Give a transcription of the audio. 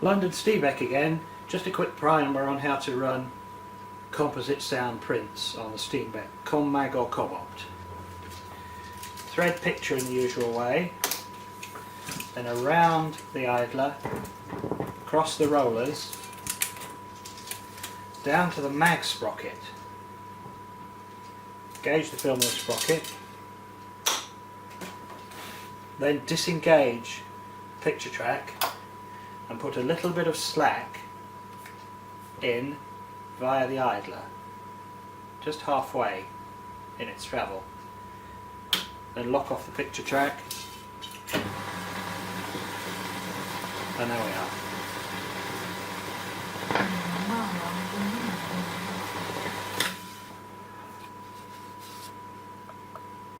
London Steenbeck again. Just a quick primer on how to run composite sound prints on the Steenbeck commag or comopt. Thread picture in the usual way, then around the idler, across the rollers, down to the mag sprocket. Engage the film with the sprocket, then disengage the picture track and put a little bit of slack in via the idler, just halfway in its travel. Then lock off the picture track, and there we are.